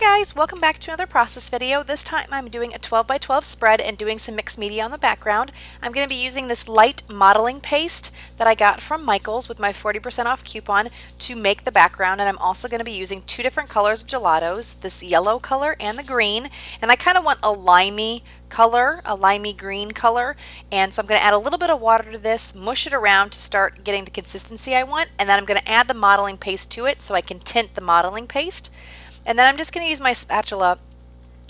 Guys, welcome back to another process video. This time I'm doing a 12 by 12 spread and doing some mixed media on the background. I'm going to be using this light modeling paste that I got from Michael's with my 40% off coupon to make the background, and I'm also going to be using two different colors of gelatos, this yellow color and the green, and I kind of want a limey color, a limey green color, and so I'm going to add a little bit of water to this, mush it around to start getting the consistency I want, and then I'm going to add the modeling paste to it so I can tint the modeling paste. And then I'm just going to use my spatula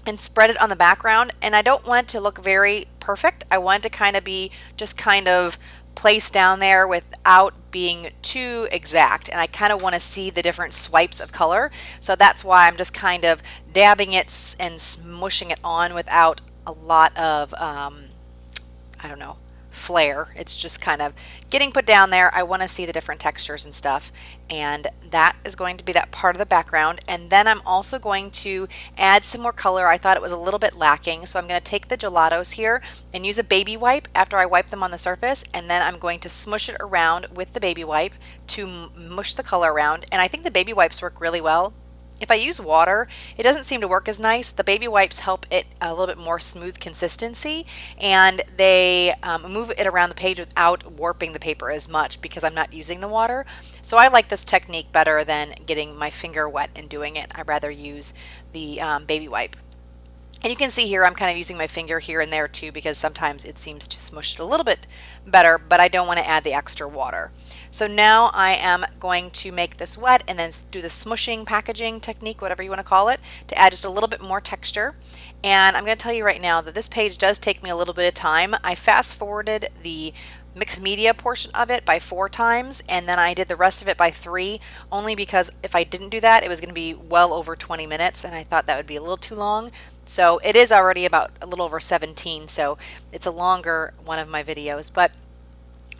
and spread it on the background, and I don't want it to look very perfect. I want it to kind of be just kind of placed down there without being too exact, and I kind of want to see the different swipes of color, so that's why I'm just kind of dabbing it and smushing it on without a lot of I don't know, flare. It's just kind of getting put down there. I want to see the different textures and stuff, and that is going to be that part of the background. And then I'm also going to add some more color. I thought it was a little bit lacking, so I'm going to take the gelatos here and use a baby wipe after I wipe them on the surface, and then I'm going to smush it around with the baby wipe to mush the color around. And I think the baby wipes work really well. If I use water, it doesn't seem to work as nice. The baby wipes help it a little bit more smooth consistency, and they move it around the page without warping the paper as much because I'm not using the water. So I like this technique better than getting my finger wet and doing it. I'd rather use the baby wipe. And you can see here I'm kind of using my finger here and there too because sometimes it seems to smush it a little bit better, but I don't want to add the extra water. So now I am going to make this wet and then do the smushing packaging technique, whatever you want to call it, to add just a little bit more texture. And I'm going to tell you right now that this page does take me a little bit of time. I fast forwarded the mixed media portion of it by 4 times, and then I did the rest of it by 3, only because if I didn't do that it was going to be well over 20 minutes and I thought that would be a little too long. So it is already about a little over 17, so it's a longer one of my videos, but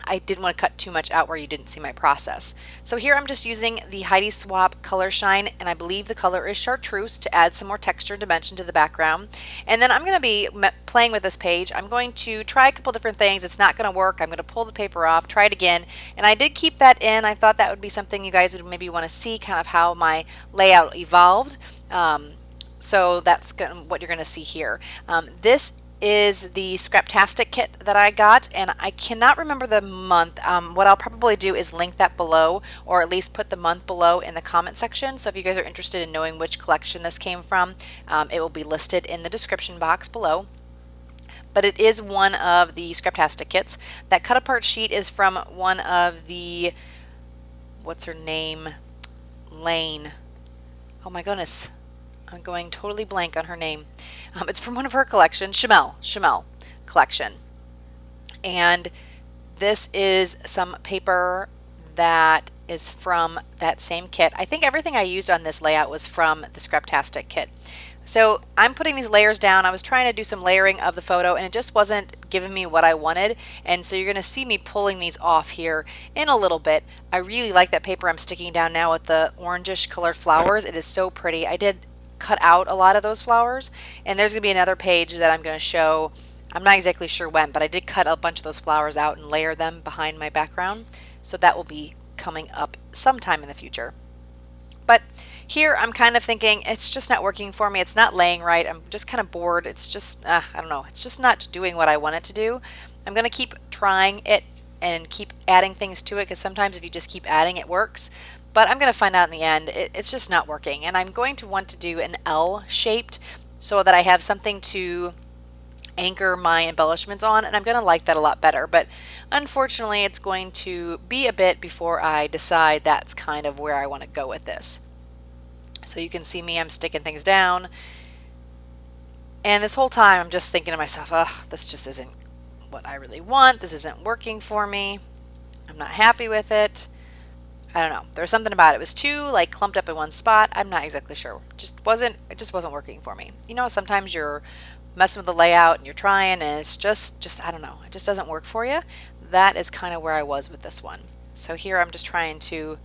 I didn't want to cut too much out where you didn't see my process. So here I'm just using the Heidi Swapp Color Shine, and I believe the color is Chartreuse, to add some more texture and dimension to the background. And then I'm going to be playing with this page. I'm going to try a couple different things. It's not going to work. I'm going to pull the paper off, try it again, and I did keep that in. I thought that would be something you guys would maybe want to see, kind of how my layout evolved. So that's what you're going to see here. This is the Scraptastic Kit that I got, and I cannot remember the month. What I'll probably do is link that below, or at least put the month below in the comment section. So if you guys are interested in knowing which collection this came from, it will be listed in the description box below. But it is one of the Scraptastic kits. That cut apart sheet is from one of the, what's her name? Lane. Oh my goodness. I'm going totally blank on her name. It's from one of her collections, Chamel collection. And this is some paper that is from that same kit. I think everything I used on this layout was from the Scraptastic kit. So I'm putting these layers down. I was trying to do some layering of the photo and it just wasn't giving me what I wanted, and so you're going to see me pulling these off here in a little bit. I really like that paper I'm sticking down now with the orangish colored flowers. It is so pretty. I did cut out a lot of those flowers, and there's going to be another page that I'm going to show. I'm not exactly sure when, but I did cut a bunch of those flowers out and layer them behind my background, so that will be coming up sometime in the future. But here I'm kind of thinking it's just not working for me. It's not laying right. I'm just kind of bored. It's just I don't know, it's just not doing what I want it to do. I'm going to keep trying it and keep adding things to it, because sometimes if you just keep adding, it works. But I'm going to find out in the end it's just not working, and I'm going to want to do an L shaped so that I have something to anchor my embellishments on, and I'm going to like that a lot better. But unfortunately it's going to be a bit before I decide that's kind of where I want to go with this. So you can see me, I'm sticking things down, and this whole time I'm just thinking to myself, ugh, this just isn't what I really want. This isn't working for me. I'm not happy with it. I don't know. There was something about it. It was too like clumped up in one spot. I'm not exactly sure. It just wasn't working for me. You know, sometimes you're messing with the layout and you're trying and it's just I don't know. It just doesn't work for you. That is kind of where I was with this one. So here I'm just trying to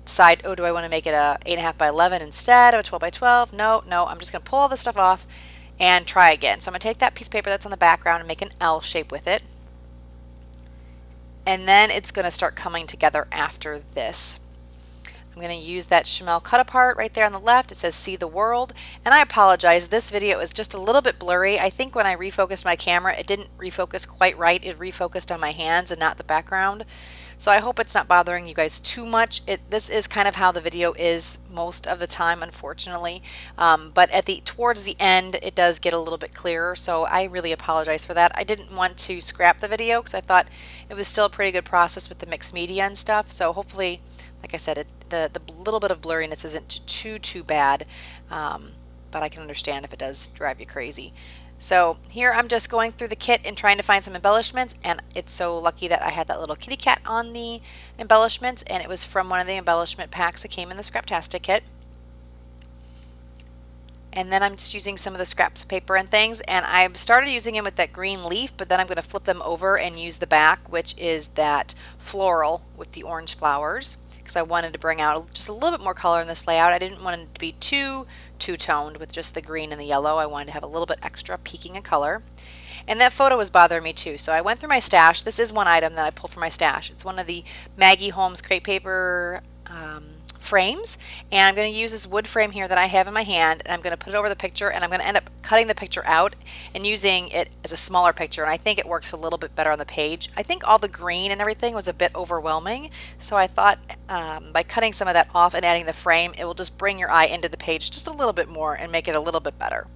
decide, oh, do I want to make it a 8.5 by 11 instead of a 12 by 12? No, I'm just going to pull all this stuff off and try again. So I'm going to take that piece of paper that's on the background and make an L shape with it. And then it's going to start coming together after this. I'm going to use that Chamel cut apart right there on the left. It says see the world, and I apologize, this video is just a little bit blurry. I think when I refocused my camera it didn't refocus quite right. It refocused on my hands and not the background. So I hope it's not bothering you guys too much. This is kind of how the video is most of the time, unfortunately. But towards the end, it does get a little bit clearer. So I really apologize for that. I didn't want to scrap the video because I thought it was still a pretty good process with the mixed media and stuff. So hopefully, like I said, the little bit of blurriness isn't too bad. But I can understand if it does drive you crazy. So here I'm just going through the kit and trying to find some embellishments, and it's so lucky that I had that little kitty cat on the embellishments, and it was from one of the embellishment packs that came in the Scraptastic Kit. And then I'm just using some of the scraps of paper and things, and I started using them with that green leaf, but then I'm going to flip them over and use the back, which is that floral with the orange flowers, because I wanted to bring out just a little bit more color in this layout. I didn't want it to be too two-toned with just the green and the yellow. I wanted to have a little bit extra peaking of color. And that photo was bothering me too, so I went through my stash. This is one item that I pulled from my stash. It's one of the Maggie Holmes crepe paper frames, and I'm going to use this wood frame here that I have in my hand, and I'm going to put it over the picture, and I'm going to end up cutting the picture out and using it as a smaller picture, and I think it works a little bit better on the page. I think all the green and everything was a bit overwhelming, so I thought by cutting some of that off and adding the frame, it will just bring your eye into the page just a little bit more and make it a little bit better.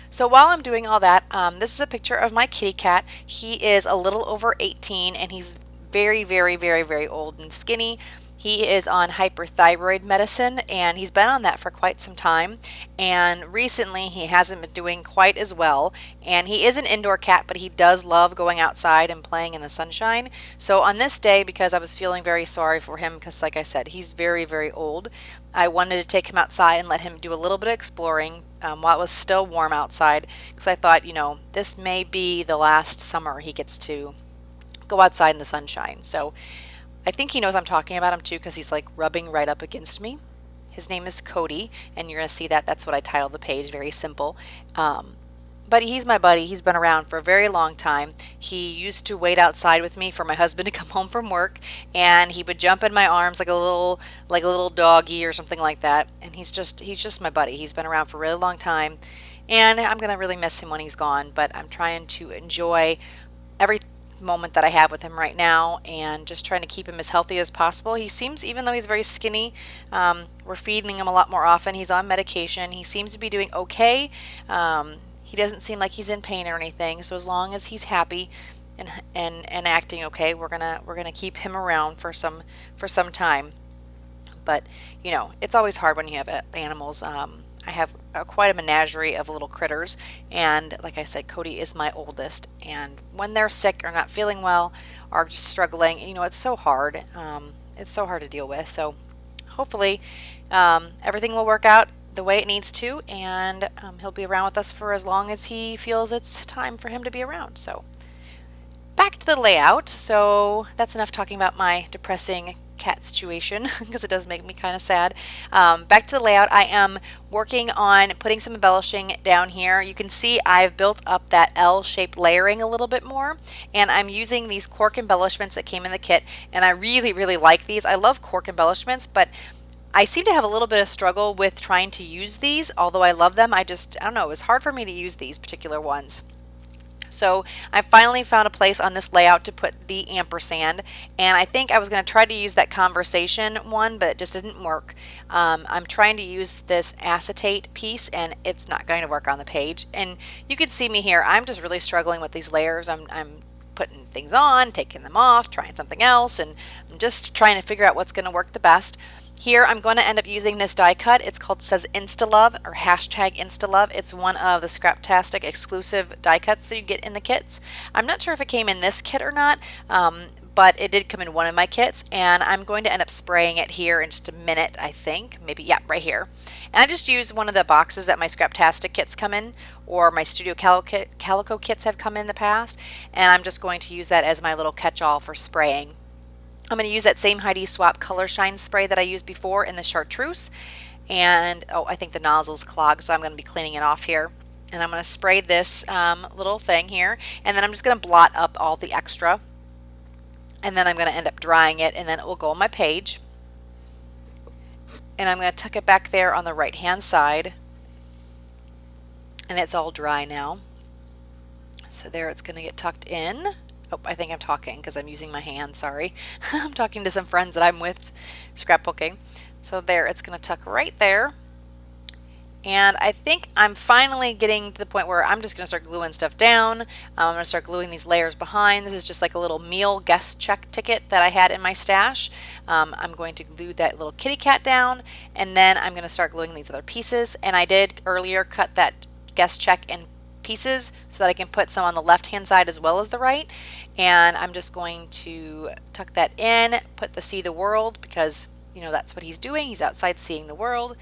So while I'm doing all that, this is a picture of my kitty cat. He is a little over 18, and he's very old and skinny. He is on hyperthyroid medicine, and he's been on that for quite some time, and recently he hasn't been doing quite as well. And he is an indoor cat, but he does love going outside and playing in the sunshine. So on this day, because I was feeling very sorry for him, because like I said, he's very old, I wanted to take him outside and let him do a little bit of exploring while it was still warm outside, because I thought, you know, this may be the last summer he gets to go outside in the sunshine. So I think he knows I'm talking about him too, because he's like rubbing right up against me. His name is Cody, and you're going to see that. That's what I titled the page. Very simple. But he's my buddy. He's been around for a very long time. He used to wait outside with me for my husband to come home from work, and he would jump in my arms like a little doggy or something like that. And he's just my buddy. He's been around for a really long time, and I'm going to really miss him when he's gone, but I'm trying to enjoy every moment that I have with him right now, and just trying to keep him as healthy as possible. He seems, even though he's very skinny, we're feeding him a lot more often. He's on medication. He seems to be doing okay. He doesn't seem like he's in pain or anything, so as long as he's happy and acting okay, we're gonna keep him around for some time. But you know, it's always hard when you have animals. I have quite a menagerie of little critters, and like I said, Cody is my oldest, and when they're sick or not feeling well or just struggling, you know, it's so hard. It's so hard to deal with. So hopefully everything will work out the way it needs to, and he'll be around with us for as long as he feels it's time for him to be around. So back to the layout. So that's enough talking about my depressing cat situation, because it does make me kind of sad. Back to the layout. I am working on putting some embellishing down here. You can see I've built up that L-shaped layering a little bit more, and I'm using these cork embellishments that came in the kit, and I really like these. I love cork embellishments, but I seem to have a little bit of struggle with trying to use these. Although I love them, I don't know, it was hard for me to use these particular ones. So I finally found a place on this layout to put the ampersand, and I think I was going to try to use that conversation one, but it just didn't work. I'm trying to use this acetate piece, and it's not going to work on the page. And you can see me here. I'm just really struggling with these layers. I'm putting things on, taking them off, trying something else, and I'm just trying to figure out what's going to work the best. Here I'm going to end up using this die cut. Says InstaLove or hashtag InstaLove. It's one of the Scraptastic exclusive die cuts that you get in the kits. I'm not sure if it came in this kit or not, but it did come in one of my kits, and I'm going to end up spraying it here in just a minute, I think. Maybe, yeah, right here. And I just used one of the boxes that my Scraptastic kits come in, or my Studio Calico kits have come in the past, and I'm just going to use that as my little catch-all for spraying. I'm going to use that same Heidi Swap Color Shine spray that I used before in the chartreuse, and oh, I think the nozzle's clogged, so I'm going to be cleaning it off here. And I'm going to spray this little thing here, and then I'm just going to blot up all the extra, and then I'm going to end up drying it, and then it will go on my page. and I'm going to tuck it back there on the right hand side, and it's all dry now. So there, it's going to get tucked in. Oh, I think I'm talking because I'm using my hand, sorry. I'm talking to some friends that I'm with scrapbooking. So there, it's going to tuck right there. And I think I'm finally getting to the point where I'm just going to start gluing stuff down. I'm going to start gluing these layers behind. This is just like a little meal guest check ticket that I had in my stash. I'm going to glue that little kitty cat down, and then I'm going to start gluing these other pieces. And I did earlier cut that guest check in pieces so that I can put some on the left hand side as well as the right. And I'm just going to tuck that in, put the see the world, because you know that's what he's doing. He's outside seeing the world.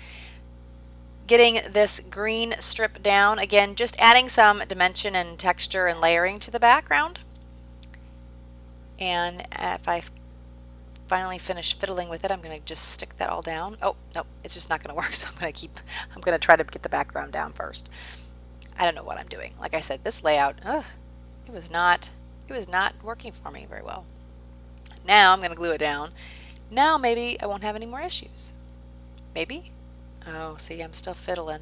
Getting this green strip down, again just adding some dimension and texture and layering to the background. And if I finally finish fiddling with it, I'm going to just stick that all down. Oh no, it's just not going to work, so I'm going to try to get the background down first. I don't know what I'm doing. Like I said, this layout, it was not working for me very well. Now I'm going to glue it down. Now maybe I won't have any more issues. Maybe. Oh, see, I'm still fiddling.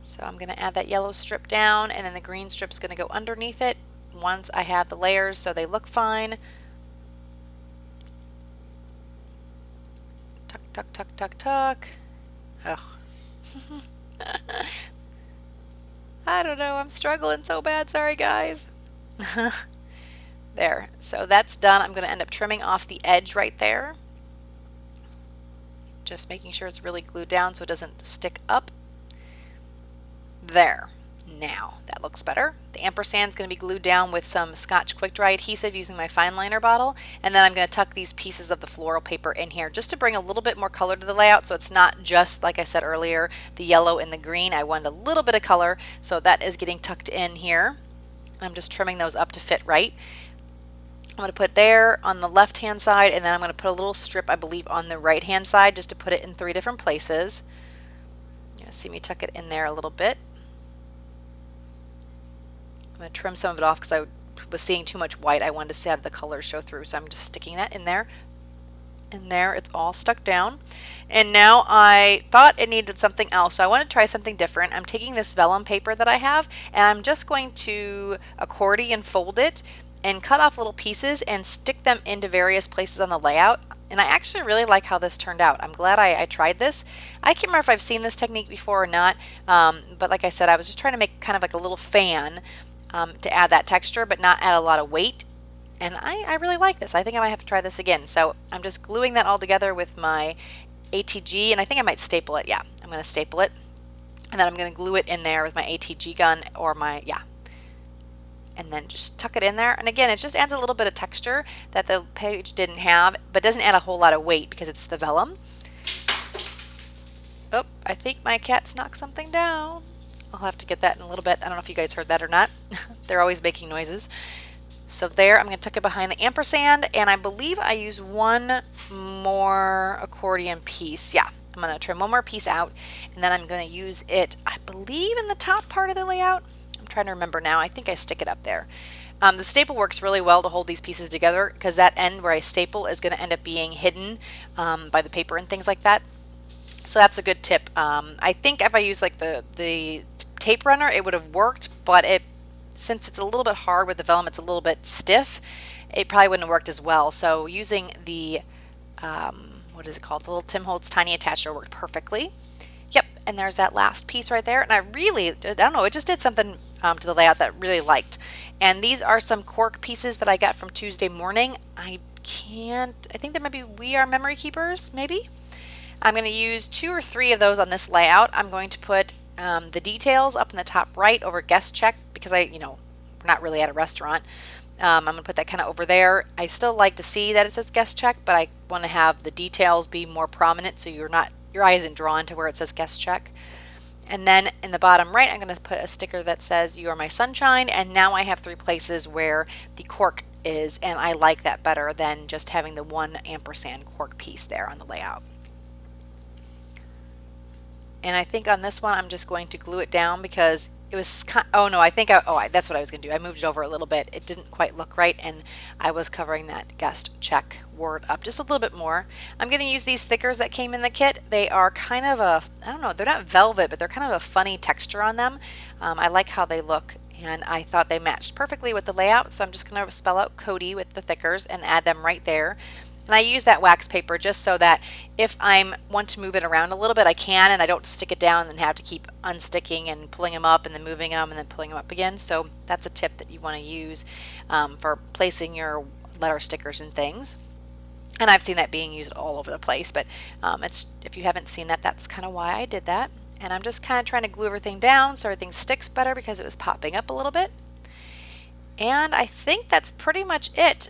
So I'm going to add that yellow strip down, and then the green strip's going to go underneath it once I have the layers so they look fine. Tuck, tuck, tuck, tuck, tuck. Ugh. I don't know, I'm struggling so bad, sorry guys. There, so that's done. I'm going to end up trimming off the edge right there. Just making sure it's really glued down so it doesn't stick up. There. Now, that looks better. The ampersand is going to be glued down with some Scotch Quick Dry adhesive using my fine liner bottle, and then I'm going to tuck these pieces of the floral paper in here just to bring a little bit more color to the layout, so it's not just, like I said earlier, the yellow and the green. I wanted a little bit of color, so that is getting tucked in here. I'm just trimming those up to fit right. I'm going to put there on the left hand side, and then I'm going to put a little strip, I believe, on the right hand side just to put it in 3 different places. You'll see me tuck it in there a little bit. I'm going to trim some of it off because I was seeing too much white. I wanted to have the colors show through, so I'm just sticking that in there. And there, it's all stuck down. And now I thought it needed something else, so I want to try something different. I'm taking this vellum paper that I have, and I'm just going to accordion fold it and cut off little pieces and stick them into various places on the layout. And I actually really like how this turned out. I'm glad I tried this. I can't remember if I've seen this technique before or not, but like I said, I was just trying to make kind of like a little fan to add that texture but not add a lot of weight. And I really like this. I think I might have to try this again. So I'm just gluing that all together with my ATG, and I think I might staple it. Yeah, I'm going to staple it. And then I'm going to glue it in there with my ATG gun or my, and then just tuck it in there. And again, it just adds a little bit of texture that the page didn't have, but doesn't add a whole lot of weight because it's the vellum. Oh, I think my cat's knocked something down. I'll have to get that in a little bit. I don't know if you guys heard that or not. They're always making noises. So there, I'm going to tuck it behind the ampersand, and I believe I use one more accordion piece. Yeah, I'm going to trim one more piece out, and then I'm going to use it, I believe, in the top part of the layout. I'm trying to remember now. I think I stick it up there. The staple works really well to hold these pieces together because that end where I staple is going to end up being hidden by the paper and things like that. So that's a good tip. I think if I use like the tape runner, it would have worked, but since it's a little bit hard with the vellum, it's a little bit stiff, it probably wouldn't have worked as well. So using the, what is it called? The little Tim Holtz tiny attacher worked perfectly. Yep, and there's that last piece right there. And I don't know, it just did something to the layout that I really liked. And these are some cork pieces that I got from Tuesday Morning. I think they might be We Are Memory Keepers, maybe? I'm going to use 2 or 3 of those on this layout. I'm going to put the details up in the top right over guest check because we're not really at a restaurant. I'm going to put that kind of over there. I still like to see that it says guest check, but I want to have the details be more prominent so your eye isn't drawn to where it says guest check. And then in the bottom right, I'm going to put a sticker that says You Are My Sunshine, and now I have 3 places where the cork is, and I like that better than just having the one ampersand cork piece there on the layout. And I think on this one I'm just going to glue it down because it was oh no, that's what I was gonna do. I moved it over a little bit. It didn't quite look right, and I was covering that guest check word up just a little bit more. I'm gonna use these thickers that came in the kit. They are kind of a, I don't know, they're not velvet, but they're kind of a funny texture on them. I like how they look, and I thought they matched perfectly with the layout, so I'm just gonna spell out Cody with the thickers and add them right there. And I use that wax paper just so that if I want to move it around a little bit, I can, and I don't stick it down and have to keep unsticking and pulling them up and then moving them and then pulling them up again. So that's a tip that you want to use for placing your letter stickers and things. And I've seen that being used all over the place, but if you haven't seen that, that's kind of why I did that. And I'm just kind of trying to glue everything down so everything sticks better because it was popping up a little bit. And I think that's pretty much it.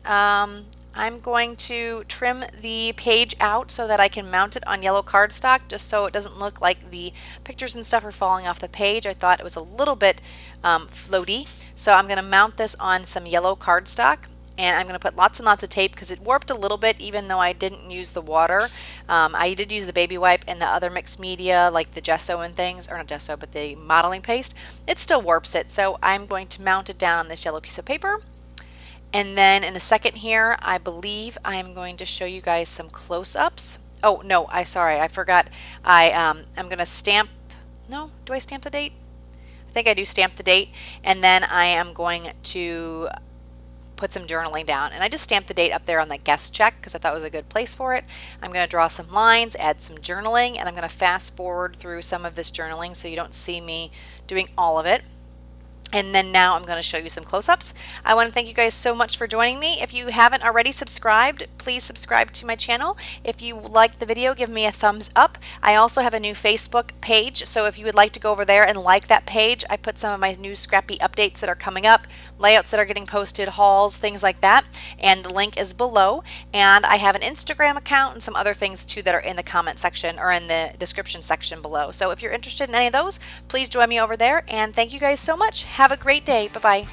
I'm going to trim the page out so that I can mount it on yellow cardstock just so it doesn't look like the pictures and stuff are falling off the page. I thought it was a little bit floaty. So I'm going to mount this on some yellow cardstock, and I'm going to put lots and lots of tape because it warped a little bit even though I didn't use the water. I did use the baby wipe and the other mixed media like the gesso and things, or not gesso, but the modeling paste. It still warps it, so I'm going to mount it down on this yellow piece of paper. And then in a second here, I believe I'm going to show you guys some close-ups. Oh, no, sorry, I forgot. I'm going to stamp, no, do I stamp the date? I think I do stamp the date. And then I am going to put some journaling down. And I just stamped the date up there on the guest check because I thought it was a good place for it. I'm going to draw some lines, add some journaling, and I'm going to fast forward through some of this journaling so you don't see me doing all of it. And then now I'm going to show you some close-ups. I want to thank you guys so much for joining me. If you haven't already subscribed, please subscribe to my channel. If you like the video, give me a thumbs up. I also have a new Facebook page, so if you would like to go over there and like that page, I put some of my new scrappy updates that are coming up, layouts that are getting posted, hauls, things like that, and the link is below. And I have an Instagram account and some other things too that are in the comment section or in the description section below. So if you're interested in any of those, please join me over there, and thank you guys so much. Have a great day. Bye-bye.